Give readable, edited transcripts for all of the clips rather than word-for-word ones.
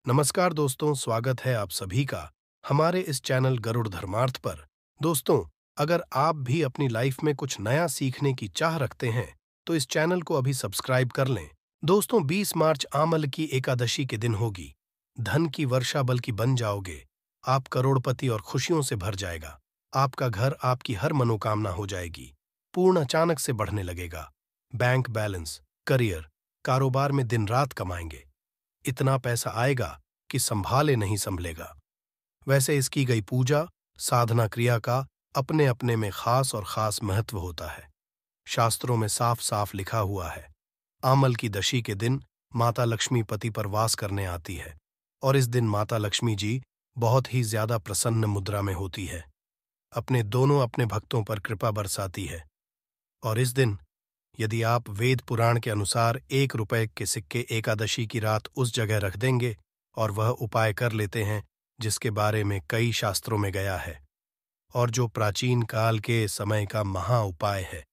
नमस्कार दोस्तों, स्वागत है आप सभी का हमारे इस चैनल गरुड़ धर्मार्थ पर। दोस्तों, अगर आप भी अपनी लाइफ में कुछ नया सीखने की चाह रखते हैं, तो इस चैनल को अभी सब्सक्राइब कर लें। दोस्तों, 20 मार्च आमल की एकादशी के दिन होगी। धन की वर्षा बल्कि बन जाओगे। आप करोड़पति और खुशियों से भर जाएगा। आपका घर आपकी हर मनोकामना हो जाएगी। पूर्ण अचानक से बढ़ने लगेगा। बैंक बैलेंस, करियर, कारोबार में दिन रात कमाएंगे। इतना पैसा आएगा कि संभाले नहीं संभलेगा। वैसे इसकी गई पूजा, साधना क्रिया का अपने अपने में खास महत्व होता है। शास्त्रों में साफ साफ लिखा हुआ है, आमल की दशी के दिन माता लक्ष्मी पति पर वास करने आती है और इस दिन माता लक्ष्मी जी बहुत ही ज्यादा प्रसन्न मुद्रा में होती है। अपने भक्तों पर कृपा बरसाती है। और इस दिन यदि आप वेद पुराण के अनुसार 1 रुपए के सिक्के एकादशी की रात उस जगह रख देंगे और वह उपाय कर लेते हैं जिसके बारे में कई शास्त्रों में गया है और जो प्राचीन काल के समय का महा उपाय है,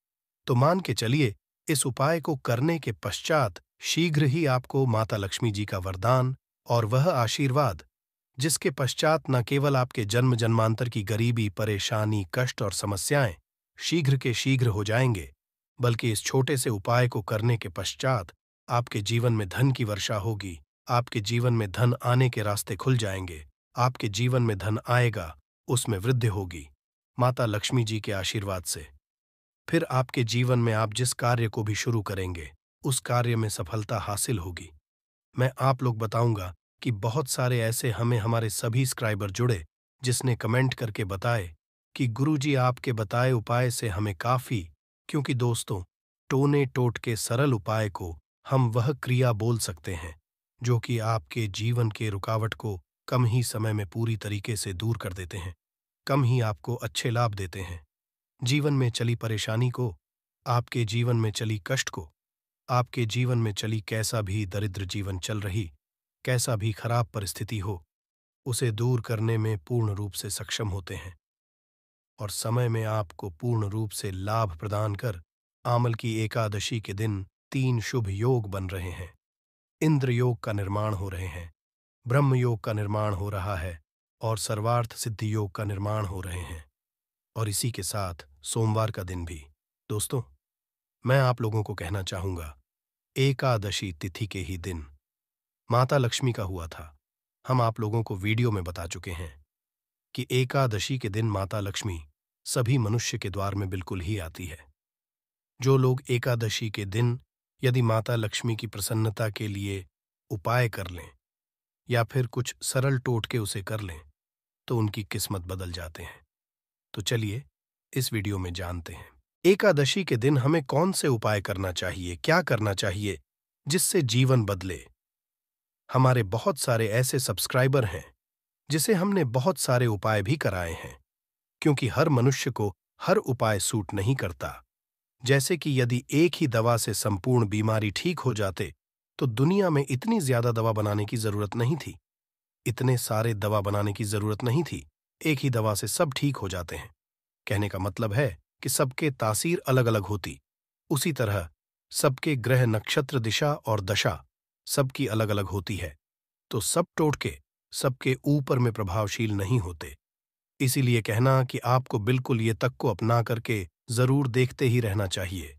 तो मान के चलिए इस उपाय को करने के पश्चात शीघ्र ही आपको माता लक्ष्मी जी का वरदान और वह आशीर्वाद, जिसके पश्चात न केवल आपके जन्म जन्मांतर की गरीबी, परेशानी, कष्ट और समस्याएं शीघ्र के शीघ्र हो जाएंगे, बल्कि इस छोटे से उपाय को करने के पश्चात आपके जीवन में धन की वर्षा होगी। आपके जीवन में धन आने के रास्ते खुल जाएंगे। आपके जीवन में धन आएगा, उसमें वृद्धि होगी माता लक्ष्मी जी के आशीर्वाद से। फिर आपके जीवन में आप जिस कार्य को भी शुरू करेंगे, उस कार्य में सफलता हासिल होगी। मैं आप लोग बताऊंगा कि बहुत सारे ऐसे हमारे सभी सब्सक्राइबर जुड़े, जिसने कमेंट करके बताए कि गुरुजी आपके बताए उपाय से हमें काफी, क्योंकि दोस्तों, टोने टोट के सरल उपाय को हम वह क्रिया बोल सकते हैं जो कि आपके जीवन के रुकावट को कम ही समय में पूरी तरीके से दूर कर देते हैं, कम ही आपको अच्छे लाभ देते हैं। जीवन में चली परेशानी को, आपके जीवन में चली कष्ट को, आपके जीवन में चली कैसा भी दरिद्र जीवन चल रही, कैसा भी खराब परिस्थिति हो, उसे दूर करने में पूर्ण रूप से सक्षम होते हैं और समय में आपको पूर्ण रूप से लाभ प्रदान कर आमल की एकादशी के दिन 3 शुभ योग बन रहे हैं। इंद्र योग का निर्माण हो रहे हैं, ब्रह्म योग का निर्माण हो रहा है और सर्वार्थ सिद्धि योग का निर्माण हो रहे हैं। और इसी के साथ सोमवार का दिन भी। दोस्तों, मैं आप लोगों को कहना चाहूंगा, एकादशी तिथि के ही दिन माता लक्ष्मी का हुआ था। हम आप लोगों को वीडियो में बता चुके हैं कि एकादशी के दिन माता लक्ष्मी सभी मनुष्य के द्वार में बिल्कुल ही आती है। जो लोग एकादशी के दिन यदि माता लक्ष्मी की प्रसन्नता के लिए उपाय कर लें या फिर कुछ सरल टोटके उसे कर लें, तो उनकी किस्मत बदल जाते हैं। तो चलिए इस वीडियो में जानते हैं एकादशी के दिन हमें कौन से उपाय करना चाहिए, क्या करना चाहिए जिससे जीवन बदले। हमारे बहुत सारे ऐसे सब्सक्राइबर हैं जिसे हमने बहुत सारे उपाय भी कराए हैं, क्योंकि हर मनुष्य को हर उपाय सूट नहीं करता। जैसे कि यदि एक ही दवा से संपूर्ण बीमारी ठीक हो जाते, तो दुनिया में इतनी ज्यादा दवा बनाने की जरूरत नहीं थी, इतने सारे दवा बनाने की जरूरत नहीं थी। एक ही दवा से सब ठीक हो जाते हैं। कहने का मतलब है कि सबके तासीर अलग अलग होती, उसी तरह सबके ग्रह, नक्षत्र, दिशा और दशा सबकी अलग अलग होती है, तो सब टोटके सबके ऊपर में प्रभावशील नहीं होते। इसीलिए कहना कि आपको बिल्कुल ये तक को अपना करके जरूर देखते ही रहना चाहिए।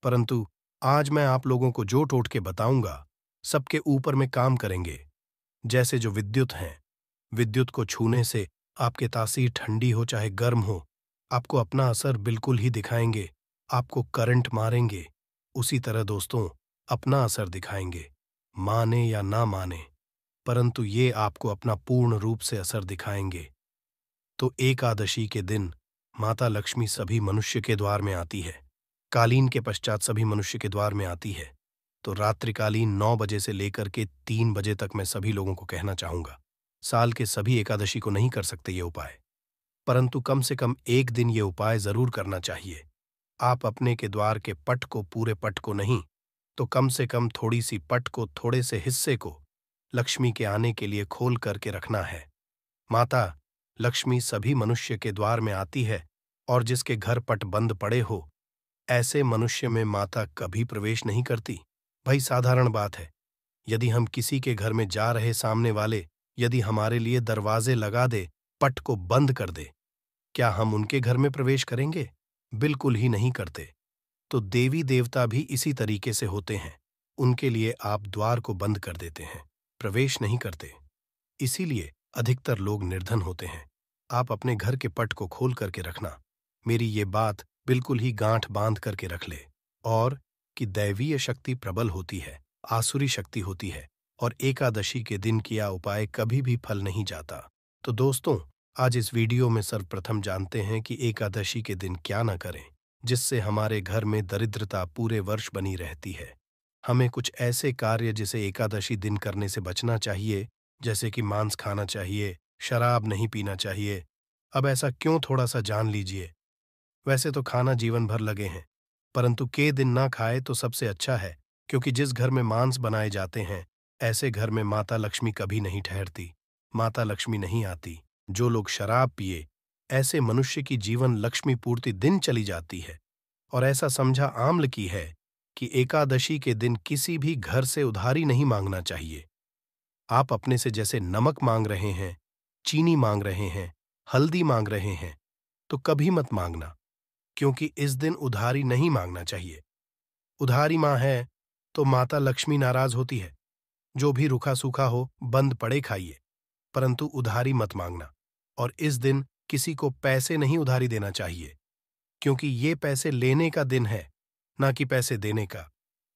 परंतु आज मैं आप लोगों को जो टोटके बताऊंगा, सबके ऊपर में काम करेंगे। जैसे जो विद्युत हैं, विद्युत को छूने से आपके तासीर ठंडी हो चाहे गर्म हो, आपको अपना असर बिल्कुल ही दिखाएंगे। आपको करंट मारेंगे, उसी तरह दोस्तों अपना असर दिखाएंगे, माने या ना माने, परंतु ये आपको अपना पूर्ण रूप से असर दिखाएंगे। तो एकादशी के दिन माता लक्ष्मी सभी मनुष्य के द्वार में आती है। कालीन के पश्चात सभी मनुष्य के द्वार में आती है। तो रात्रिकालीन 9 बजे से लेकर के 3 बजे तक मैं सभी लोगों को कहना चाहूंगा, साल के सभी एकादशी को नहीं कर सकते ये उपाय, परंतु कम से कम एक दिन ये उपाय जरूर करना चाहिए। आप अपने के द्वार के पट को, पूरे पट को नहीं, तो कम से कम थोड़ी सी पट को, थोड़े से हिस्से को लक्ष्मी के आने के लिए खोल करके रखना है। माता लक्ष्मी सभी मनुष्य के द्वार में आती है और जिसके घर पट बंद पड़े हो, ऐसे मनुष्य में माता कभी प्रवेश नहीं करती। भाई साधारण बात है। यदि हम किसी के घर में जा रहे सामने वाले यदि हमारे लिए दरवाजे लगा दे, पट को बंद कर दे, क्या हम उनके घर में प्रवेश करेंगे? बिल्कुल ही नहीं करते। तो देवी देवता भी इसी तरीके से होते हैं। उनके लिए आप द्वार को बंद कर देते हैं, प्रवेश नहीं करते। इसीलिए अधिकतर लोग निर्धन होते हैं। आप अपने घर के पट को खोल करके रखना। मेरी ये बात बिल्कुल ही गांठ बांध करके रख ले। और कि दैवीय शक्ति प्रबल होती है, आसुरी शक्ति होती है, और एकादशी के दिन किया उपाय कभी भी फल नहीं जाता। तो दोस्तों, आज इस वीडियो में सर्वप्रथम जानते हैं कि एकादशी के दिन क्या न करें, जिससे हमारे घर में दरिद्रता पूरे वर्ष बनी रहती है। हमें कुछ ऐसे कार्य जिसे एकादशी दिन करने से बचना चाहिए, जैसे कि मांस खाना चाहिए, शराब नहीं पीना चाहिए। अब ऐसा क्यों, थोड़ा सा जान लीजिए। वैसे तो खाना जीवन भर लगे हैं, परंतु के दिन ना खाए तो सबसे अच्छा है, क्योंकि जिस घर में मांस बनाए जाते हैं, ऐसे घर में माता लक्ष्मी कभी नहीं ठहरती, माता लक्ष्मी नहीं आती। जो लोग शराब पिए, ऐसे मनुष्य की जीवन लक्ष्मी पूर्ति दिन चली जाती है। और ऐसा समझा आम्ल की है कि एकादशी के दिन किसी भी घर से उधारी नहीं मांगना चाहिए। आप अपने से जैसे नमक मांग रहे हैं, चीनी मांग रहे हैं, हल्दी मांग रहे हैं, तो कभी मत मांगना, क्योंकि इस दिन उधारी नहीं मांगना चाहिए। उधारी मां है तो माता लक्ष्मी नाराज होती है। जो भी रूखा सूखा हो, बंद पड़े खाइए, परंतु उधारी मत मांगना। और इस दिन किसी को पैसे नहीं उधारी देना चाहिए, क्योंकि ये पैसे लेने का दिन है, ना कि पैसे देने का।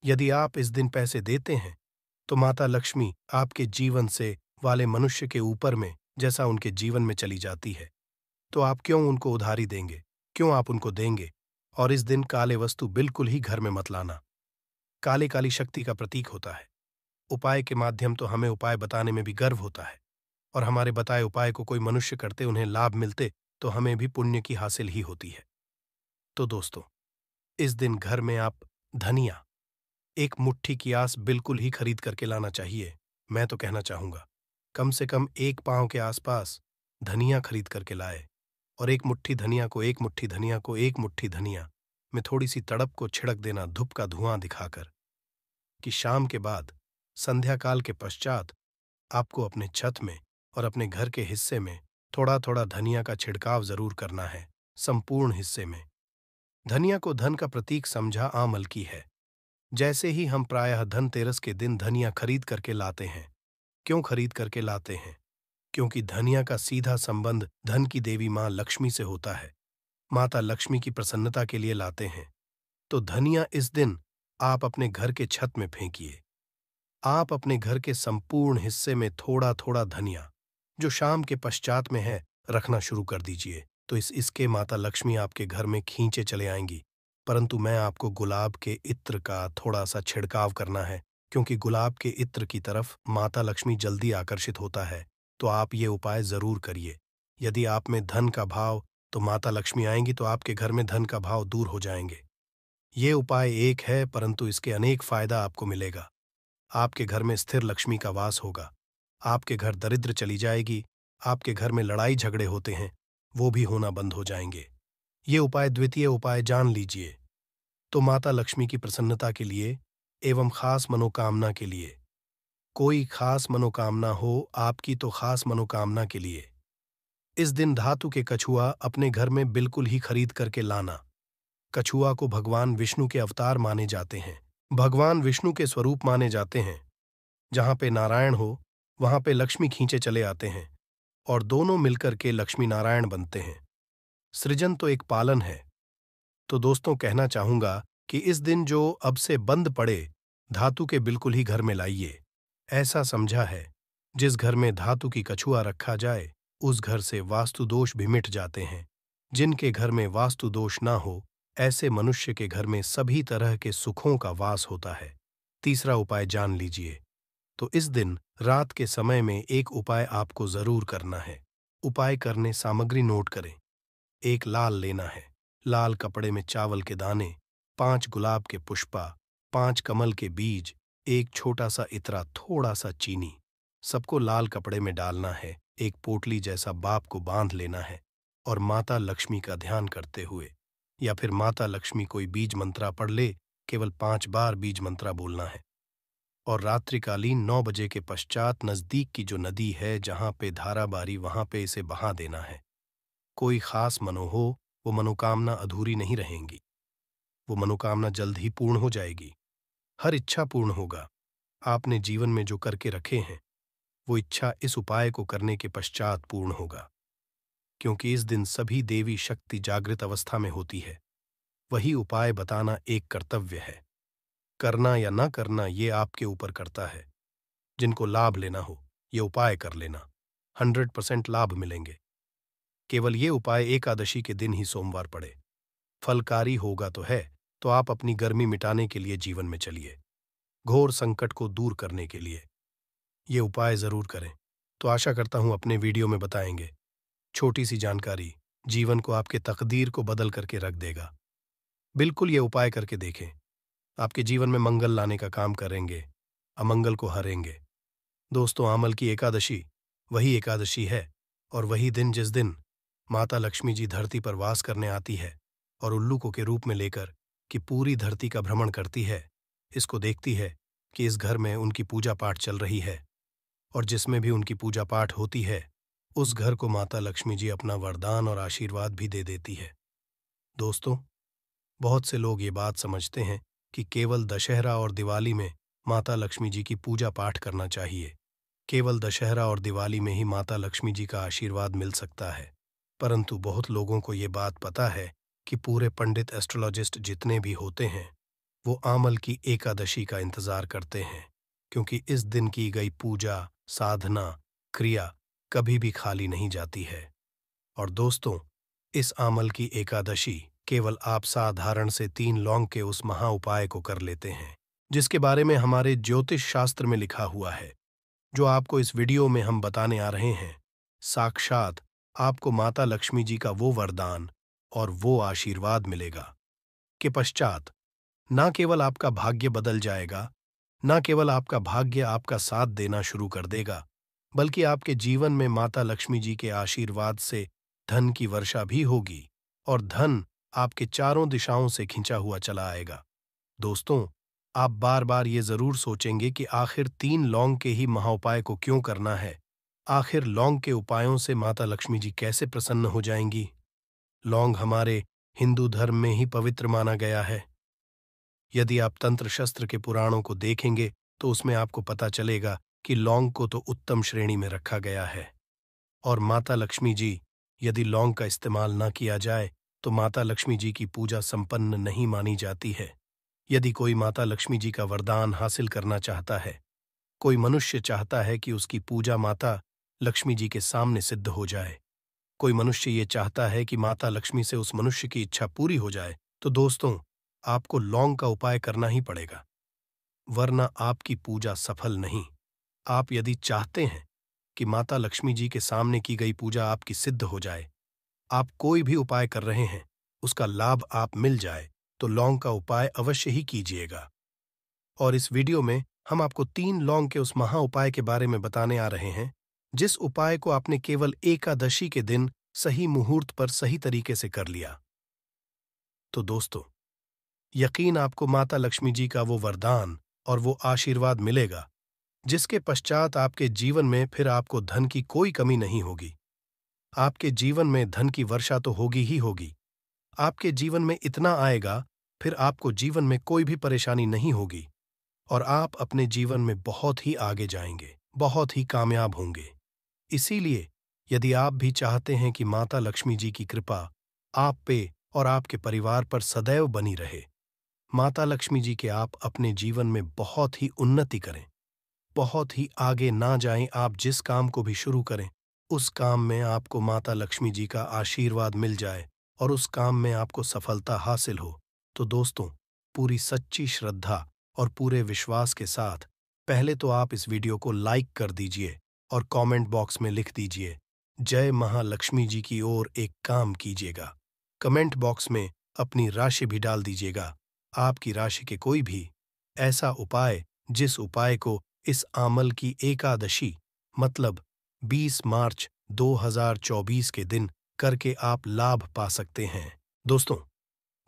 यदि आप इस दिन पैसे देते हैं, तो माता लक्ष्मी आपके जीवन से वाले मनुष्य के ऊपर में जैसा उनके जीवन में चली जाती है। तो आप क्यों उनको उधारी देंगे, क्यों आप उनको देंगे? और इस दिन काले वस्तु बिल्कुल ही घर में मत लाना। काले काली शक्ति का प्रतीक होता है। उपाय के माध्यम तो हमें उपाय बताने में भी गर्व होता है, और हमारे बताए उपाय को कोई मनुष्य करते, उन्हें लाभ मिलते, तो हमें भी पुण्य की हासिल ही होती है। तो दोस्तों, इस दिन घर में आप धनिया, एक मुट्ठी की आस बिल्कुल ही खरीद करके लाना चाहिए। मैं तो कहना चाहूंगा, कम से कम एक पांव के आसपास धनिया खरीद करके लाए, और एक मुट्ठी धनिया को, एक मुट्ठी धनिया को, एक मुट्ठी धनिया में थोड़ी सी तड़प को छिड़क देना, धूप का धुआं दिखाकर, कि शाम के बाद, संध्या काल के पश्चात, आपको अपने छत में और अपने घर के हिस्से में थोड़ा थोड़ा धनिया का छिड़काव जरूर करना है। संपूर्ण हिस्से में धनिया को धन का प्रतीक समझा आमल की है। जैसे ही हम प्रायः धनतेरस के दिन धनिया खरीद करके लाते हैं। क्यों खरीद करके लाते हैं? क्योंकि धनिया का सीधा संबंध धन की देवी मां लक्ष्मी से होता है। माता लक्ष्मी की प्रसन्नता के लिए लाते हैं। तो धनिया इस दिन आप अपने घर के छत में फेंकिए। आप अपने घर के संपूर्ण हिस्से में थोड़ा थोड़ा धनिया, जो शाम के पश्चात में है, रखना शुरू कर दीजिए। तो इसके माता लक्ष्मी आपके घर में खींचे चले आएंगी। परंतु मैं आपको गुलाब के इत्र का थोड़ा सा छिड़काव करना है, क्योंकि गुलाब के इत्र की तरफ माता लक्ष्मी जल्दी आकर्षित होता है। तो आप ये उपाय जरूर करिए। यदि आप में धन का भाव, तो माता लक्ष्मी आएंगी, तो आपके घर में धन का भाव दूर हो जाएंगे। ये उपाय एक है, परंतु इसके अनेक फायदा आपको मिलेगा। आपके घर में स्थिर लक्ष्मी का वास होगा। आपके घर दरिद्र चली जाएगी। आपके घर में लड़ाई झगड़े होते हैं, वो भी होना बंद हो जाएंगे। ये उपाय, द्वितीय उपाय जान लीजिए। तो माता लक्ष्मी की प्रसन्नता के लिए एवं खास मनोकामना के लिए, कोई खास मनोकामना हो आपकी, तो खास मनोकामना के लिए इस दिन धातु के कछुआ अपने घर में बिल्कुल ही खरीद करके लाना। कछुआ को भगवान विष्णु के अवतार माने जाते हैं, भगवान विष्णु के स्वरूप माने जाते हैं। जहां पे नारायण हो, वहां पे लक्ष्मी खींचे चले आते हैं, और दोनों मिलकर के लक्ष्मी नारायण बनते हैं। सृजन तो एक पालन है। तो दोस्तों, कहना चाहूंगा कि इस दिन जो अब से बंद पड़े धातु के बिल्कुल ही घर में लाइए। ऐसा समझा है, जिस घर में धातु की कछुआ रखा जाए, उस घर से वास्तु दोष भी मिट जाते हैं। जिनके घर में वास्तु दोष ना हो, ऐसे मनुष्य के घर में सभी तरह के सुखों का वास होता है। तीसरा उपाय जान लीजिए। तो इस दिन रात के समय में एक उपाय आपको जरूर करना है। उपाय करने सामग्री नोट करें। एक लाल लेना है। लाल कपड़े में चावल के दाने, 5 गुलाब के पुष्पा, 5 कमल के बीज, एक छोटा सा इतरा, थोड़ा सा चीनी, सबको लाल कपड़े में डालना है। एक पोटली जैसा बाप को बांध लेना है, और माता लक्ष्मी का ध्यान करते हुए, या फिर माता लक्ष्मी कोई बीज मंत्रा पढ़ ले, केवल 5 बार बीज मंत्रा बोलना है। और रात्रिकालीन 9 बजे के पश्चात नज़दीक की जो नदी है जहाँ पे धाराबारी वहाँ पे इसे बहा देना है। कोई खास मनो हो, वो मनोकामना अधूरी नहीं रहेंगी। वो मनोकामना जल्द ही पूर्ण हो जाएगी। हर इच्छा पूर्ण होगा। आपने जीवन में जो करके रखे हैं, वो इच्छा इस उपाय को करने के पश्चात पूर्ण होगा। क्योंकि इस दिन सभी देवी शक्ति जागृत अवस्था में होती है। वही उपाय बताना एक कर्तव्य है। करना या न करना ये आपके ऊपर करता है। जिनको लाभ लेना हो, ये उपाय कर लेना। 100% लाभ मिलेंगे। केवल ये उपाय एकादशी के दिन ही सोमवार पड़े। फलकारी होगा तो है, तो आप अपनी गर्मी मिटाने के लिए जीवन में चलिए। घोर संकट को दूर करने के लिए ये उपाय जरूर करें। तो आशा करता हूं अपने वीडियो में बताएंगे। छोटी सी जानकारी जीवन को आपके तकदीर को बदल करके रख देगा। बिल्कुल ये उपाय करके देखें। आपके जीवन में मंगल लाने का काम करेंगे, अमंगल को हरेंगे। दोस्तों, आमल की एकादशी वही एकादशी है और वही दिन जिस दिन माता लक्ष्मी जी धरती पर वास करने आती है और उल्लू को के रूप में लेकर कि पूरी धरती का भ्रमण करती है। इसको देखती है कि इस घर में उनकी पूजा पाठ चल रही है और जिसमें भी उनकी पूजा पाठ होती है उस घर को माता लक्ष्मी जी अपना वरदान और आशीर्वाद भी दे देती है। दोस्तों, बहुत से लोग ये बात समझते हैं कि केवल दशहरा और दिवाली में माता लक्ष्मी जी की पूजा पाठ करना चाहिए। केवल दशहरा और दिवाली में ही माता लक्ष्मी जी का आशीर्वाद मिल सकता है। परंतु बहुत लोगों को ये बात पता है कि पूरे पंडित एस्ट्रोलॉजिस्ट जितने भी होते हैं वो आमल की एकादशी का इंतजार करते हैं, क्योंकि इस दिन की गई पूजा, साधना, क्रिया कभी भी खाली नहीं जाती है। और दोस्तों, इस आमल की एकादशी केवल आप साधारण से 3 लौंग के उस महा उपाय को कर लेते हैं जिसके बारे में हमारे ज्योतिष शास्त्र में लिखा हुआ है। जो आपको इस वीडियो में हम बताने आ रहे हैं, साक्षात आपको माता लक्ष्मी जी का वो वरदान और वो आशीर्वाद मिलेगा कि पश्चात न केवल आपका भाग्य बदल जाएगा, न केवल आपका भाग्य आपका साथ देना शुरू कर देगा, बल्कि आपके जीवन में माता लक्ष्मी जी के आशीर्वाद से धन की वर्षा भी होगी और धन आपके चारों दिशाओं से खिंचा हुआ चला आएगा। दोस्तों, आप बार बार ये जरूर सोचेंगे कि आखिर 3 लौंग के ही महाउपाय को क्यों करना है। आखिर लौंग के उपायों से माता लक्ष्मी जी कैसे प्रसन्न हो जाएंगी। लौंग हमारे हिंदू धर्म में ही पवित्र माना गया है। यदि आप तंत्र शस्त्र के पुराणों को देखेंगे तो उसमें आपको पता चलेगा कि लौंग को तो उत्तम श्रेणी में रखा गया है। और माता लक्ष्मी जी, यदि लौंग का इस्तेमाल न किया जाए तो माता लक्ष्मी जी की पूजा संपन्न नहीं मानी जाती है। यदि कोई माता लक्ष्मी जी का वरदान हासिल करना चाहता है, कोई मनुष्य चाहता है कि उसकी पूजा माता लक्ष्मी जी के सामने सिद्ध हो जाए, कोई मनुष्य ये चाहता है कि माता लक्ष्मी से उस मनुष्य की इच्छा पूरी हो जाए, तो दोस्तों, आपको लौंग का उपाय करना ही पड़ेगा, वरना आपकी पूजा सफल नहीं। आप यदि चाहते हैं कि माता लक्ष्मी जी के सामने की गई पूजा आपकी सिद्ध हो जाए, आप कोई भी उपाय कर रहे हैं, उसका लाभ आप मिल जाए, तो लौंग का उपाय अवश्य ही कीजिएगा। और इस वीडियो में हम आपको 3 लौंग के उस महा उपाय के बारे में बताने आ रहे हैं, जिस उपाय को आपने केवल एकादशी के दिन सही मुहूर्त पर सही तरीके से कर लिया। तो दोस्तों, यकीन आपको माता लक्ष्मी जी का वो वरदान और वो आशीर्वाद मिलेगा, जिसके पश्चात आपके जीवन में फिर आपको धन की कोई कमी नहीं होगी। आपके जीवन में धन की वर्षा तो होगी ही होगी। आपके जीवन में इतना आएगा, फिर आपको जीवन में कोई भी परेशानी नहीं होगी और आप अपने जीवन में बहुत ही आगे जाएंगे, बहुत ही कामयाब होंगे। इसीलिए यदि आप भी चाहते हैं कि माता लक्ष्मी जी की कृपा आप पे और आपके परिवार पर सदैव बनी रहे, माता लक्ष्मी जी के आप अपने जीवन में बहुत ही उन्नति करें, बहुत ही आगे ना जाएं, आप जिस काम को भी शुरू करें, उस काम में आपको माता लक्ष्मी जी का आशीर्वाद मिल जाए और उस काम में आपको सफलता हासिल हो, तो दोस्तों, पूरी सच्ची श्रद्धा और पूरे विश्वास के साथ पहले तो आप इस वीडियो को लाइक कर दीजिए और कमेंट बॉक्स में लिख दीजिए, जय महालक्ष्मी जी की ओर एक काम कीजिएगा। कमेंट बॉक्स में अपनी राशि भी डाल दीजिएगा, आपकी राशि के कोई भी ऐसा उपाय जिस उपाय को इस आमल की एकादशी मतलब 20 मार्च 2024 के दिन करके आप लाभ पा सकते हैं। दोस्तों,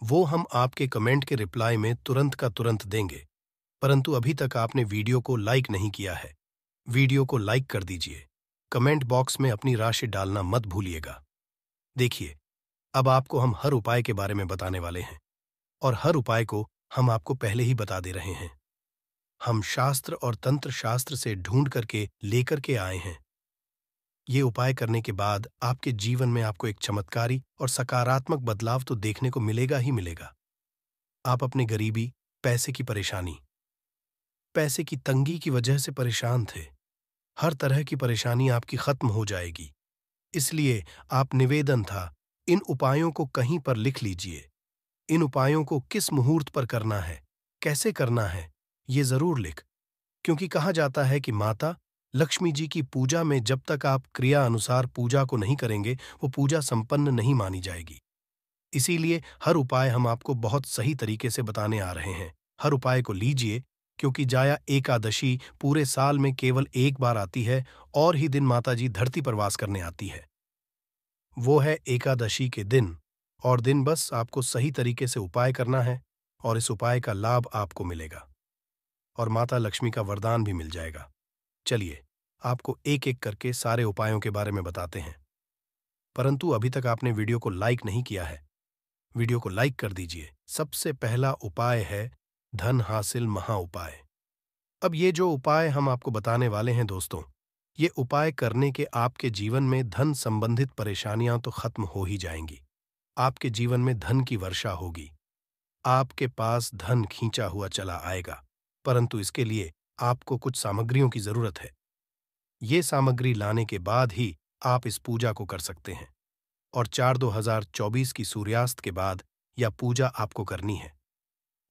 वो हम आपके कमेंट के रिप्लाई में तुरंत का तुरंत देंगे। परंतु अभी तक आपने वीडियो को लाइक नहीं किया है, वीडियो को लाइक कर दीजिए। कमेंट बॉक्स में अपनी राशि डालना मत भूलिएगा। देखिए, अब आपको हम हर उपाय के बारे में बताने वाले हैं और हर उपाय को हम आपको पहले ही बता दे रहे हैं। हम शास्त्र और तंत्र शास्त्र से ढूंढ करके लेकर के आए हैं। ये उपाय करने के बाद आपके जीवन में आपको एक चमत्कारी और सकारात्मक बदलाव तो देखने को मिलेगा ही मिलेगा। आप अपनी गरीबी, पैसे की परेशानी, पैसे की तंगी की वजह से परेशान थे, हर तरह की परेशानी आपकी खत्म हो जाएगी। इसलिए आप निवेदन था, इन उपायों को कहीं पर लिख लीजिए। इन उपायों को किस मुहूर्त पर करना है, कैसे करना है, ये जरूर लिख, क्योंकि कहा जाता है कि माता लक्ष्मी जी की पूजा में जब तक आप क्रिया अनुसार पूजा को नहीं करेंगे, वो पूजा संपन्न नहीं मानी जाएगी। इसीलिए हर उपाय हम आपको बहुत सही तरीके से बताने आ रहे हैं। हर उपाय को लीजिए, क्योंकि जाया एकादशी पूरे साल में केवल एक बार आती है और ही दिन माता जी धरती पर वास करने आती है। वो है एकादशी के दिन, और दिन बस आपको सही तरीके से उपाय करना है और इस उपाय का लाभ आपको मिलेगा और माता लक्ष्मी का वरदान भी मिल जाएगा। चलिए, आपको एक एक करके सारे उपायों के बारे में बताते हैं। परंतु अभी तक आपने वीडियो को लाइक नहीं किया है, वीडियो को लाइक कर दीजिए। सबसे पहला उपाय है धन हासिल महा उपाय। अब ये जो उपाय हम आपको बताने वाले हैं दोस्तों, ये उपाय करने के आपके जीवन में धन संबंधित परेशानियां तो खत्म हो ही जाएंगी। आपके जीवन में धन की वर्षा होगी, आपके पास धन खींचा हुआ चला आएगा। परंतु इसके लिए आपको कुछ सामग्रियों की जरूरत है। ये सामग्री लाने के बाद ही आप इस पूजा को कर सकते हैं और 4/2024 की सूर्यास्त के बाद यह पूजा आपको करनी है।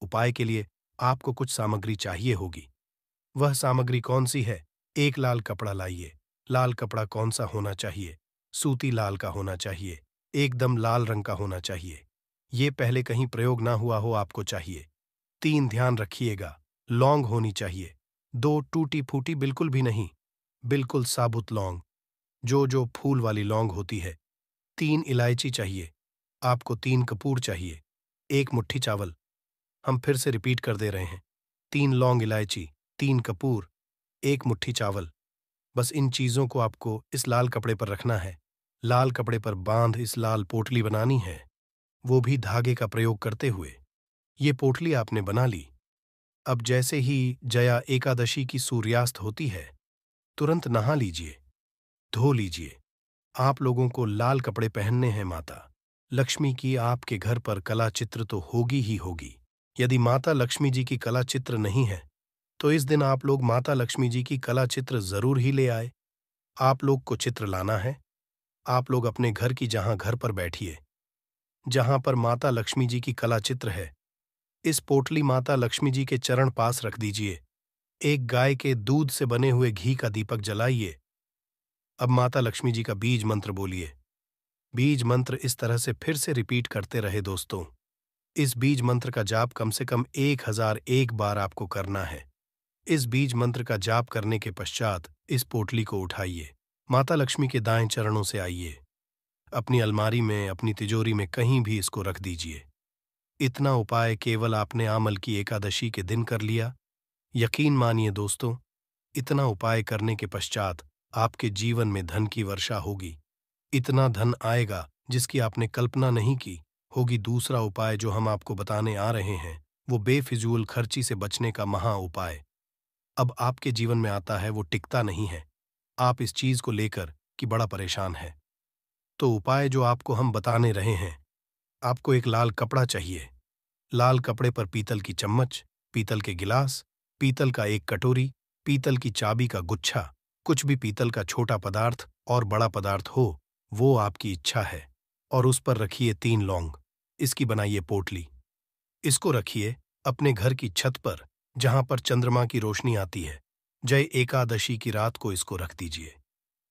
उपाय के लिए आपको कुछ सामग्री चाहिए होगी। वह सामग्री कौन सी है? एक लाल कपड़ा लाइए। लाल कपड़ा कौन सा होना चाहिए? सूती लाल का होना चाहिए, एकदम लाल रंग का होना चाहिए। ये पहले कहीं प्रयोग ना हुआ हो आपको चाहिए। 3 ध्यान रखिएगा, लौंग होनी चाहिए। 2 टूटी फूटी बिल्कुल भी नहीं, बिल्कुल साबुत लौंग, जो फूल वाली लौंग होती है। 3 इलायची चाहिए, आपको 3 कपूर चाहिए, 1 मुट्ठी चावल। हम फिर से रिपीट कर दे रहे हैं, 3 लौंग इलायची, 3 कपूर, 1 मुट्ठी चावल। बस इन चीजों को आपको इस लाल कपड़े पर रखना है। लाल कपड़े पर बांध इस लाल पोटली बनानी है, वो भी धागे का प्रयोग करते हुए। ये पोटली आपने बना ली। अब जैसे ही जया एकादशी की सूर्यास्त होती है, तुरंत नहा लीजिए, धो लीजिए। आप लोगों को लाल कपड़े पहनने हैं। माता लक्ष्मी की आपके घर पर कला चित्र तो होगी ही होगी। यदि माता लक्ष्मी जी की कला चित्र नहीं है, तो इस दिन आप लोग माता लक्ष्मी जी की कला चित्र जरूर ही ले आए। आप लोग को चित्र लाना है। आप लोग अपने घर की जहां घर पर बैठिए, जहां पर माता लक्ष्मी जी की कला चित्र है, इस पोटली माता लक्ष्मी जी के चरण पास रख दीजिए। एक गाय के दूध से बने हुए घी का दीपक जलाइए। अब माता लक्ष्मी जी का बीज मंत्र बोलिए। बीज मंत्र इस तरह से फिर से रिपीट करते रहे दोस्तों। इस बीज मंत्र का जाप कम से कम 1001 बार आपको करना है। इस बीज मंत्र का जाप करने के पश्चात इस पोटली को उठाइए, माता लक्ष्मी के दाएं चरणों से आइए, अपनी अलमारी में, अपनी तिजोरी में कहीं भी इसको रख दीजिए। इतना उपाय केवल आपने आमल की एकादशी के दिन कर लिया। यकीन मानिए दोस्तों, इतना उपाय करने के पश्चात आपके जीवन में धन की वर्षा होगी। इतना धन आएगा जिसकी आपने कल्पना नहीं की होगी। दूसरा उपाय जो हम आपको बताने आ रहे हैं, वो बेफिजूल खर्ची से बचने का महा उपाय अब आपके जीवन में आता है। वो टिकता नहीं है। आप इस चीज को लेकर कि बड़ा परेशान है। तो उपाय जो आपको हम बताने रहे हैं, आपको एक लाल कपड़ा चाहिए। लाल कपड़े पर पीतल की चम्मच, पीतल के गिलास, पीतल का एक कटोरी, पीतल की चाबी का गुच्छा, कुछ भी पीतल का छोटा पदार्थ और बड़ा पदार्थ हो, वो आपकी इच्छा है। और उस पर रखिए 3 लौंग। इसकी बनाइए पोटली। इसको रखिए अपने घर की छत पर, जहां पर चंद्रमा की रोशनी आती है। जय एकादशी की रात को इसको रख दीजिए।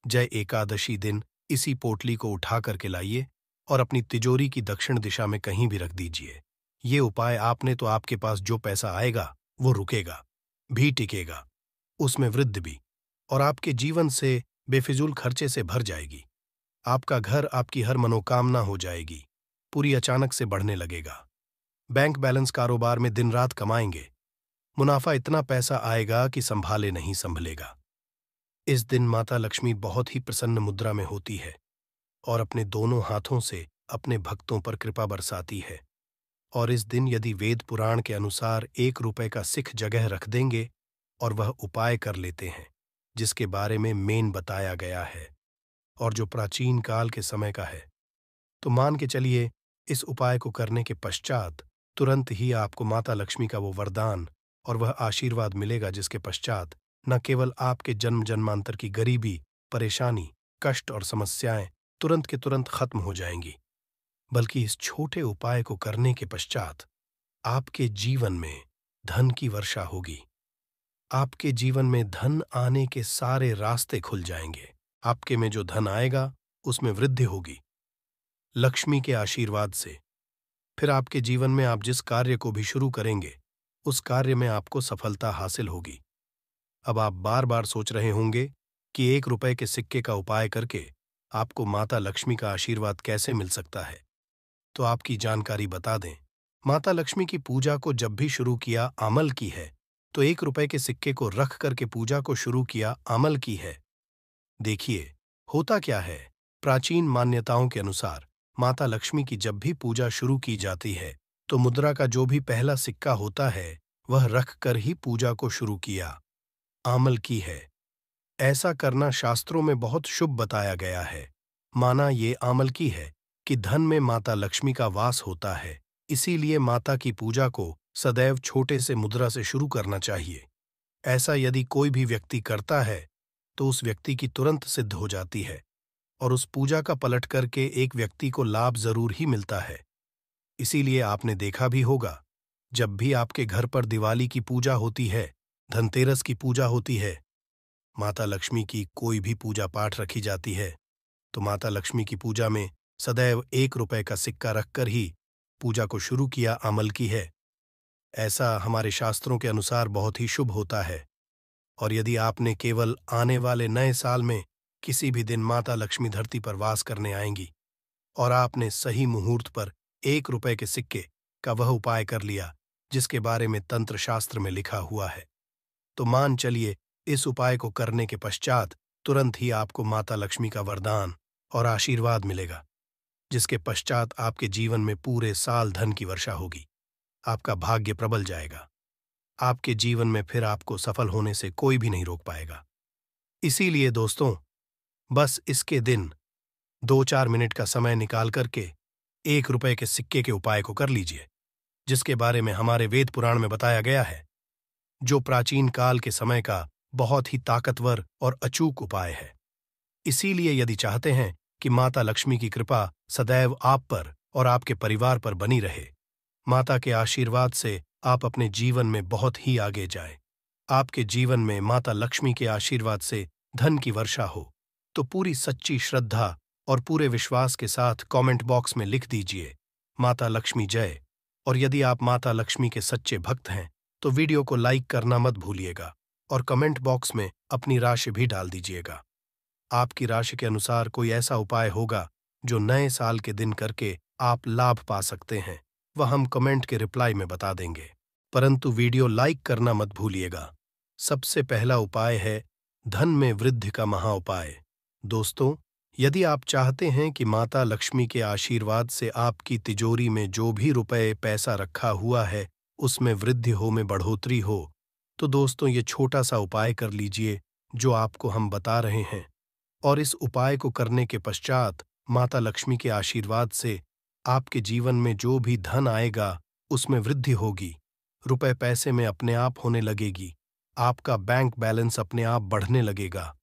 जय एकादशी दिन इसी पोटली को उठा करके लाइए और अपनी तिजोरी की दक्षिण दिशा में कहीं भी रख दीजिए। ये उपाय आपने तो आपके पास जो पैसा आएगा वो रुकेगा भी, टिकेगा, उसमें वृद्धि भी, और आपके जीवन से बेफिजूल खर्चे से भर जाएगी। आपका घर, आपकी हर मनोकामना हो जाएगी, पूरी अचानक से बढ़ने लगेगा। बैंक बैलेंस कारोबार में दिन रात कमाएंगे। मुनाफा इतना पैसा आएगा कि संभाले नहीं संभलेगा। इस दिन माता लक्ष्मी बहुत ही प्रसन्न मुद्रा में होती है और अपने दोनों हाथों से अपने भक्तों पर कृपा बरसाती है। और इस दिन यदि वेद पुराण के अनुसार 1 रुपए का सिख जगह रख देंगे और वह उपाय कर लेते हैं जिसके बारे में मेन बताया गया है और जो प्राचीन काल के समय का है, तो मान के चलिए इस उपाय को करने के पश्चात तुरंत ही आपको माता लक्ष्मी का वो वरदान और वह आशीर्वाद मिलेगा जिसके पश्चात न केवल आपके जन्म जन्मांतर की गरीबी, परेशानी, कष्ट और समस्याएं तुरंत के तुरंत खत्म हो जाएंगी, बल्कि इस छोटे उपाय को करने के पश्चात आपके जीवन में धन की वर्षा होगी। आपके जीवन में धन आने के सारे रास्ते खुल जाएंगे। आपके में जो धन आएगा उसमें वृद्धि होगी लक्ष्मी के आशीर्वाद से। फिर आपके जीवन में आप जिस कार्य को भी शुरू करेंगे उस कार्य में आपको सफलता हासिल होगी। अब आप बार बार सोच रहे होंगे कि 1 रुपए के सिक्के का उपाय करके आपको माता लक्ष्मी का आशीर्वाद कैसे मिल सकता है। तो आपकी जानकारी बता दें, माता लक्ष्मी की पूजा को जब भी शुरू किया अमल की है, तो 1 रुपए के सिक्के को रख करके पूजा को शुरू किया अमल की है। देखिए होता क्या है, प्राचीन मान्यताओं के अनुसार माता लक्ष्मी की जब भी पूजा शुरू की जाती है तो मुद्रा का जो भी पहला सिक्का होता है वह रख कर ही पूजा को शुरू किया अमल की है। ऐसा करना शास्त्रों में बहुत शुभ बताया गया है। माना ये अमल की है कि धन में माता लक्ष्मी का वास होता है, इसीलिए माता की पूजा को सदैव छोटे से मुद्रा से शुरू करना चाहिए। ऐसा यदि कोई भी व्यक्ति करता है तो उस व्यक्ति की तुरंत सिद्ध हो जाती है और उस पूजा का पलट करके एक व्यक्ति को लाभ जरूर ही मिलता है। इसीलिए आपने देखा भी होगा, जब भी आपके घर पर दिवाली की पूजा होती है, धनतेरस की पूजा होती है, माता लक्ष्मी की कोई भी पूजा पाठ रखी जाती है, तो माता लक्ष्मी की पूजा में सदैव 1 रुपए का सिक्का रखकर ही पूजा को शुरू किया अमल की है। ऐसा हमारे शास्त्रों के अनुसार बहुत ही शुभ होता है। और यदि आपने केवल आने वाले नए साल में किसी भी दिन माता लक्ष्मी धरती पर वास करने आएंगी और आपने सही मुहूर्त पर 1 रुपए के सिक्के का वह उपाय कर लिया जिसके बारे में तंत्र शास्त्र में लिखा हुआ है, तो मान चलिए इस उपाय को करने के पश्चात तुरंत ही आपको माता लक्ष्मी का वरदान और आशीर्वाद मिलेगा, जिसके पश्चात आपके जीवन में पूरे साल धन की वर्षा होगी। आपका भाग्य प्रबल जाएगा। आपके जीवन में फिर आपको सफल होने से कोई भी नहीं रोक पाएगा। इसीलिए दोस्तों, बस इसके दिन 2-4 मिनट का समय निकाल करके 1 रुपए के सिक्के के उपाय को कर लीजिए, जिसके बारे में हमारे वेद पुराण में बताया गया है, जो प्राचीन काल के समय का बहुत ही ताकतवर और अचूक उपाय है। इसीलिए यदि चाहते हैं कि माता लक्ष्मी की कृपा सदैव आप पर और आपके परिवार पर बनी रहे, माता के आशीर्वाद से आप अपने जीवन में बहुत ही आगे जाएं, आपके जीवन में माता लक्ष्मी के आशीर्वाद से धन की वर्षा हो, तो पूरी सच्ची श्रद्धा और पूरे विश्वास के साथ कमेंट बॉक्स में लिख दीजिए माता लक्ष्मी जय। और यदि आप माता लक्ष्मी के सच्चे भक्त हैं तो वीडियो को लाइक करना मत भूलिएगा और कमेंट बॉक्स में अपनी राशि भी डाल दीजिएगा। आपकी राशि के अनुसार कोई ऐसा उपाय होगा जो नए साल के दिन करके आप लाभ पा सकते हैं, वह हम कमेंट के रिप्लाई में बता देंगे। परंतु वीडियो लाइक करना मत भूलिएगा। सबसे पहला उपाय है धन में वृद्धि का महाउपाय। दोस्तों, यदि आप चाहते हैं कि माता लक्ष्मी के आशीर्वाद से आपकी तिजोरी में जो भी रुपए पैसा रखा हुआ है उसमें वृद्धि हो, में बढ़ोतरी हो, तो दोस्तों ये छोटा सा उपाय कर लीजिए जो आपको हम बता रहे हैं। और इस उपाय को करने के पश्चात माता लक्ष्मी के आशीर्वाद से आपके जीवन में जो भी धन आएगा उसमें वृद्धि होगी, रुपए पैसे में अपने आप होने लगेगी, आपका बैंक बैलेंस अपने आप बढ़ने लगेगा,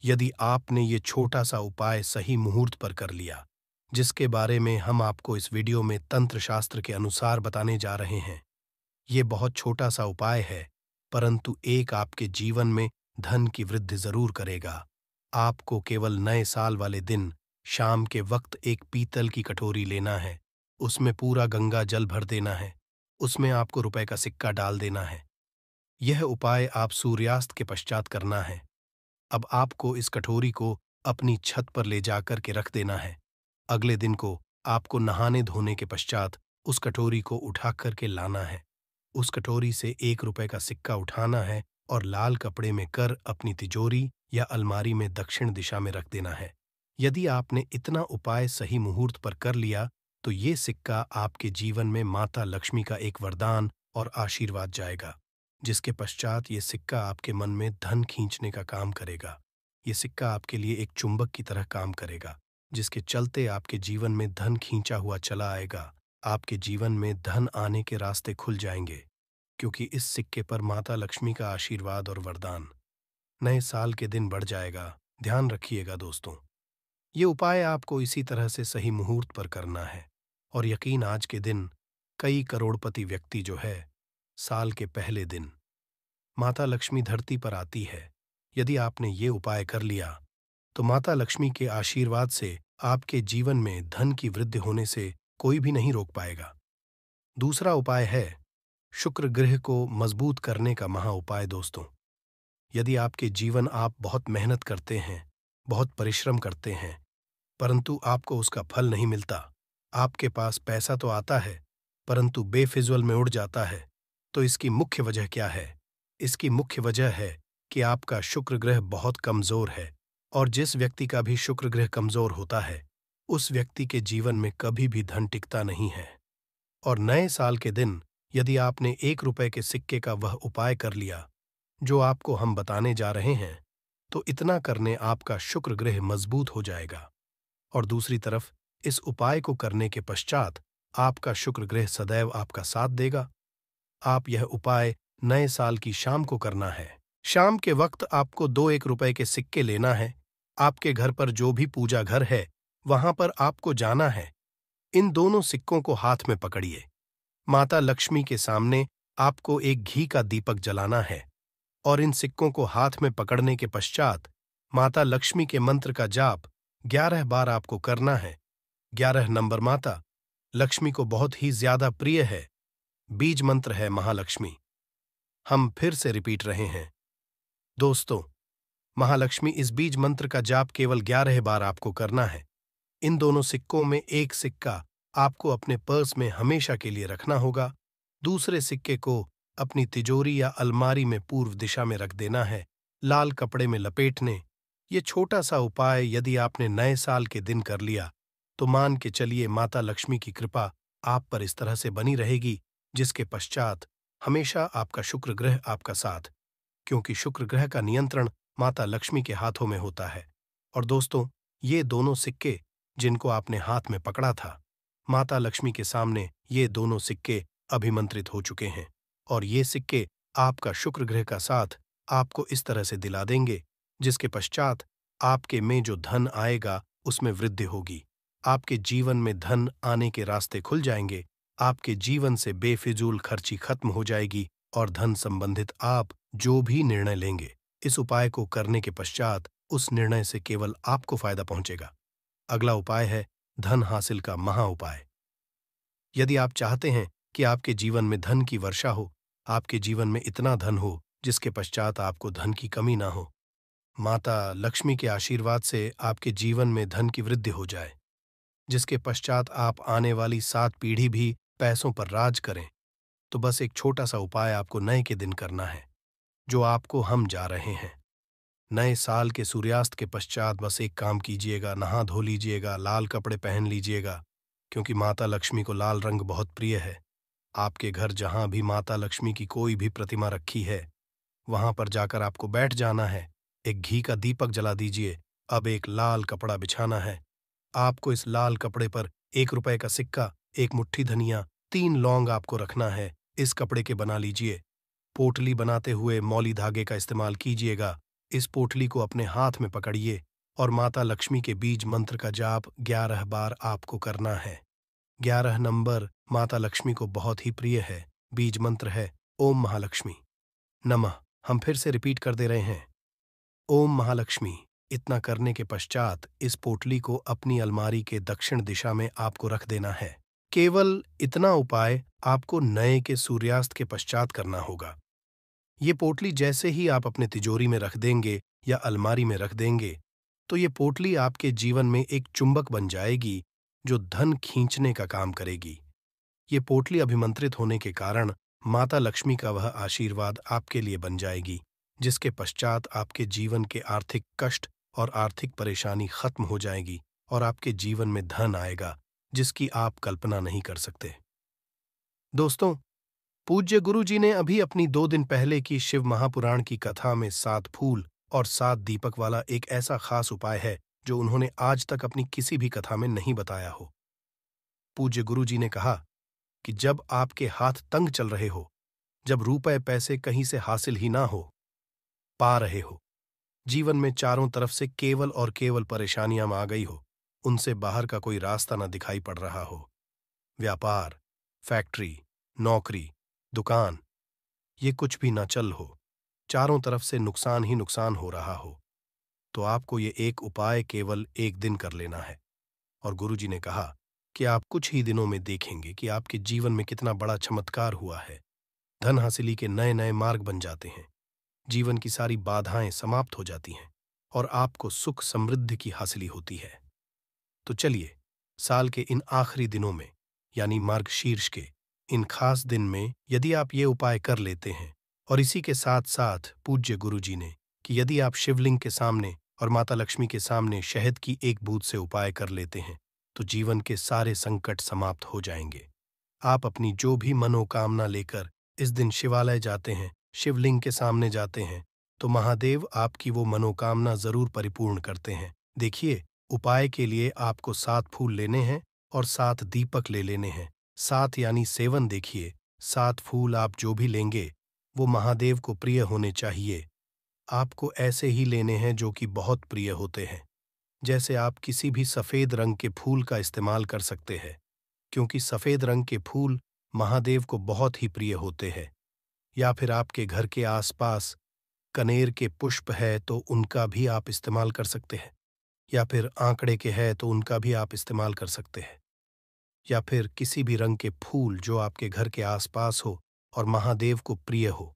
यदि आपने ये छोटा सा उपाय सही मुहूर्त पर कर लिया, जिसके बारे में हम आपको इस वीडियो में तंत्र शास्त्र के अनुसार बताने जा रहे हैं। ये बहुत छोटा सा उपाय है, परंतु एक आपके जीवन में धन की वृद्धि जरूर करेगा। आपको केवल नए साल वाले दिन शाम के वक्त एक पीतल की कटोरी लेना है, उसमें पूरा गंगा जल भर देना है, उसमें आपको रुपए का सिक्का डाल देना है। यह उपाय आप सूर्यास्त के पश्चात करना है। अब आपको इस कटोरी को अपनी छत पर ले जाकर के रख देना है। अगले दिन को आपको नहाने धोने के पश्चात उस कटोरी को उठा करके लाना है उस कटोरी से 1 रुपए का सिक्का उठाना है और लाल कपड़े में कर अपनी तिजोरी या अलमारी में दक्षिण दिशा में रख देना है। यदि आपने इतना उपाय सही मुहूर्त पर कर लिया, तो ये सिक्का आपके जीवन में माता लक्ष्मी का एक वरदान और आशीर्वाद जाएगा, जिसके पश्चात ये सिक्का आपके मन में धन खींचने का काम करेगा। ये सिक्का आपके लिए एक चुंबक की तरह काम करेगा, जिसके चलते आपके जीवन में धन खींचा हुआ चला आएगा। आपके जीवन में धन आने के रास्ते खुल जाएंगे, क्योंकि इस सिक्के पर माता लक्ष्मी का आशीर्वाद और वरदान। नए साल के दिन बढ़ जाएगा। ध्यान रखिएगा दोस्तों, ये उपाय आपको इसी तरह से सही मुहूर्त पर करना है। और यकीन, आज के दिन कई करोड़पति व्यक्ति जो है, साल के पहले दिन माता लक्ष्मी धरती पर आती है। यदि आपने ये उपाय कर लिया, तो माता लक्ष्मी के आशीर्वाद से आपके जीवन में धन की वृद्धि होने से कोई भी नहीं रोक पाएगा। दूसरा उपाय है शुक्र ग्रह को मजबूत करने का महा उपाय। दोस्तों, यदि आपके जीवन आप बहुत मेहनत करते हैं, बहुत परिश्रम करते हैं, परंतु आपको उसका फल नहीं मिलता, आपके पास पैसा तो आता है परंतु बेफिजूल में उड़ जाता है, तो इसकी मुख्य वजह क्या है? इसकी मुख्य वजह है कि आपका शुक्र ग्रह बहुत कमजोर है। और जिस व्यक्ति का भी शुक्र ग्रह कमजोर होता है, उस व्यक्ति के जीवन में कभी भी धन टिकता नहीं है। और नए साल के दिन यदि आपने 1 रुपए के सिक्के का वह उपाय कर लिया जो आपको हम बताने जा रहे हैं, तो इतना करने आपका शुक्र ग्रह मजबूत हो जाएगा। और दूसरी तरफ, इस उपाय को करने के पश्चात आपका शुक्र ग्रह सदैव आपका साथ देगा। आप यह उपाय नए साल की शाम को करना है। शाम के वक्त आपको 2 1 रुपए के सिक्के लेना है। आपके घर पर जो भी पूजा घर है, वहां पर आपको जाना है। इन दोनों सिक्कों को हाथ में पकड़िए। माता लक्ष्मी के सामने आपको एक घी का दीपक जलाना है और इन सिक्कों को हाथ में पकड़ने के पश्चात माता लक्ष्मी के मंत्र का जाप 11 बार आपको करना है। 11 नंबर माता लक्ष्मी को बहुत ही ज्यादा प्रिय है। बीज मंत्र है महालक्ष्मी। हम फिर से रिपीट रहे हैं दोस्तों, महालक्ष्मी इस बीज मंत्र का जाप केवल 11 बार आपको करना है। इन दोनों सिक्कों में एक सिक्का आपको अपने पर्स में हमेशा के लिए रखना होगा। दूसरे सिक्के को अपनी तिजोरी या अलमारी में पूर्व दिशा में रख देना है, लाल कपड़े में लपेटने। ये छोटा सा उपाय यदि आपने नए साल के दिन कर लिया, तो मान के चलिए माता लक्ष्मी की कृपा आप पर इस तरह से बनी रहेगी, जिसके पश्चात हमेशा आपका शुक्र ग्रह आपका साथ, क्योंकि शुक्र ग्रह का नियंत्रण माता लक्ष्मी के हाथों में होता है। और दोस्तों, ये दोनों सिक्के जिनको आपने हाथ में पकड़ा था, माता लक्ष्मी के सामने ये दोनों सिक्के अभिमंत्रित हो चुके हैं। और ये सिक्के आपका शुक्र ग्रह का साथ आपको इस तरह से दिला देंगे, जिसके पश्चात आपके में जो धन आएगा उसमें वृद्धि होगी। आपके जीवन में धन आने के रास्ते खुल जाएंगे। आपके जीवन से बेफिजूल खर्ची खत्म हो जाएगी और धन संबंधित आप जो भी निर्णय लेंगे, इस उपाय को करने के पश्चात उस निर्णय से केवल आपको फायदा पहुंचेगा। अगला उपाय है धन हासिल का महा उपाय। यदि आप चाहते हैं कि आपके जीवन में धन की वर्षा हो, आपके जीवन में इतना धन हो जिसके पश्चात आपको धन की कमी ना हो, माता लक्ष्मी के आशीर्वाद से आपके जीवन में धन की वृद्धि हो जाए, जिसके पश्चात आप आने वाली 7 पीढ़ी भी पैसों पर राज करें, तो बस एक छोटा सा उपाय आपको नए के दिन करना है, जो आपको हम जा रहे हैं। नए साल के सूर्यास्त के पश्चात बस एक काम कीजिएगा, नहा धो लीजिएगा, लाल कपड़े पहन लीजिएगा, क्योंकि माता लक्ष्मी को लाल रंग बहुत प्रिय है। आपके घर जहां भी माता लक्ष्मी की कोई भी प्रतिमा रखी है, वहां पर जाकर आपको बैठ जाना है। एक घी का दीपक जला दीजिए। अब एक लाल कपड़ा बिछाना है। आपको इस लाल कपड़े पर 1 रुपए का सिक्का, एक मुट्ठी धनिया, 3 लौंग आपको रखना है। इस कपड़े के बना लीजिए। पोटली बनाते हुए मौली धागे का इस्तेमाल कीजिएगा। इस पोटली को अपने हाथ में पकड़िए और माता लक्ष्मी के बीज मंत्र का जाप 11 बार आपको करना है। 11 नंबर माता लक्ष्मी को बहुत ही प्रिय है। बीज मंत्र है ओम महालक्ष्मी नमः। हम फिर से रिपीट कर दे रहे हैं, ओम महालक्ष्मी। इतना करने के पश्चात इस पोटली को अपनी अलमारी के दक्षिण दिशा में आपको रख देना है। केवल इतना उपाय आपको नए के सूर्यास्त के पश्चात करना होगा। ये पोटली जैसे ही आप अपने तिजोरी में रख देंगे या अलमारी में रख देंगे, तो ये पोटली आपके जीवन में एक चुंबक बन जाएगी जो धन खींचने का काम करेगी। ये पोटली अभिमंत्रित होने के कारण माता लक्ष्मी का वह आशीर्वाद आपके लिए बन जाएगी, जिसके पश्चात आपके जीवन के आर्थिक कष्ट और आर्थिक परेशानी खत्म हो जाएगी और आपके जीवन में धन आएगा, जिसकी आप कल्पना नहीं कर सकते। दोस्तों, पूज्य गुरु जी ने अभी अपनी 2 दिन पहले की शिव महापुराण की कथा में 7 फूल और 7 दीपक वाला एक ऐसा खास उपाय है जो उन्होंने आज तक अपनी किसी भी कथा में नहीं बताया हो। पूज्य गुरु जी ने कहा कि जब आपके हाथ तंग चल रहे हो, जब रुपए पैसे कहीं से हासिल ही ना हो पा रहे हो, जीवन में चारों तरफ से केवल और केवल परेशानियां आ गई हो, उनसे बाहर का कोई रास्ता ना दिखाई पड़ रहा हो, व्यापार, फैक्ट्री, नौकरी, दुकान, ये कुछ भी ना चल हो, चारों तरफ से नुकसान ही नुकसान हो रहा हो, तो आपको ये एक उपाय केवल एक दिन कर लेना है। और गुरुजी ने कहा कि आप कुछ ही दिनों में देखेंगे कि आपके जीवन में कितना बड़ा चमत्कार हुआ है। धन हासिली के नए नए मार्ग बन जाते हैं, जीवन की सारी बाधाएं समाप्त हो जाती हैं और आपको सुख समृद्धि की हासिली होती है। तो चलिए, साल के इन आखिरी दिनों में यानी मार्गशीर्ष के इन खास दिन में यदि आप ये उपाय कर लेते हैं, और इसी के साथ साथ पूज्य गुरु जी ने कि यदि आप शिवलिंग के सामने और माता लक्ष्मी के सामने शहद की एक बूंद से उपाय कर लेते हैं, तो जीवन के सारे संकट समाप्त हो जाएंगे। आप अपनी जो भी मनोकामना लेकर इस दिन शिवालय जाते हैं, शिवलिंग के सामने जाते हैं, तो महादेव आपकी वो मनोकामना जरूर परिपूर्ण करते हैं। देखिए, उपाय के लिए आपको 7 फूल लेने हैं और 7 दीपक ले लेने हैं। 7 यानी 7 देखिए, 7 फूल आप जो भी लेंगे वो महादेव को प्रिय होने चाहिए। आपको ऐसे ही लेने हैं जो कि बहुत प्रिय होते हैं। जैसे आप किसी भी सफेद रंग के फूल का इस्तेमाल कर सकते हैं, क्योंकि सफेद रंग के फूल महादेव को बहुत ही प्रिय होते हैं। या फिर आपके घर के आसपास कनेर के पुष्प है तो उनका भी आप इस्तेमाल कर सकते हैं, या फिर आंकड़े के है तो उनका भी आप इस्तेमाल कर सकते हैं, या फिर किसी भी रंग के फूल जो आपके घर के आसपास हो और महादेव को प्रिय हो,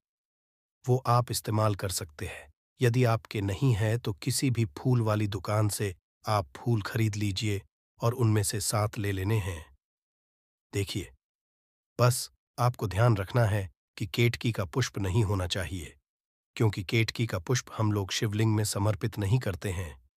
वो आप इस्तेमाल कर सकते हैं। यदि आपके नहीं है तो किसी भी फूल वाली दुकान से आप फूल खरीद लीजिए और उनमें से 7 ले लेने हैं। देखिए, बस आपको ध्यान रखना है कि केतकी का पुष्प नहीं होना चाहिए, क्योंकि केतकी का पुष्प हम लोग शिवलिंग में समर्पित नहीं करते हैं।